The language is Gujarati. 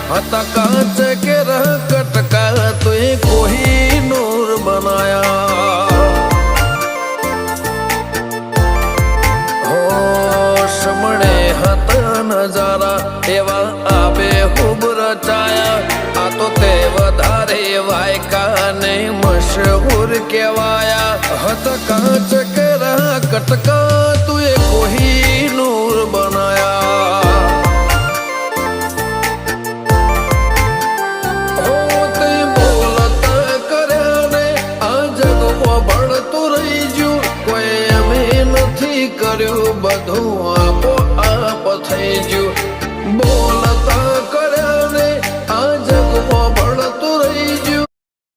હતા કાચ કે રહ કટકા તુએ કોઈ નૂર બનાયા હો સમણે હતા નજારા એવા આબે ખૂબ રચાયા આ તો તે વધારે વાયકા ને મશહૂર કહેવાયા હતા કાચ કે રહ કટકા તુએ કોઈ નૂર બનાયા કર્યું બધું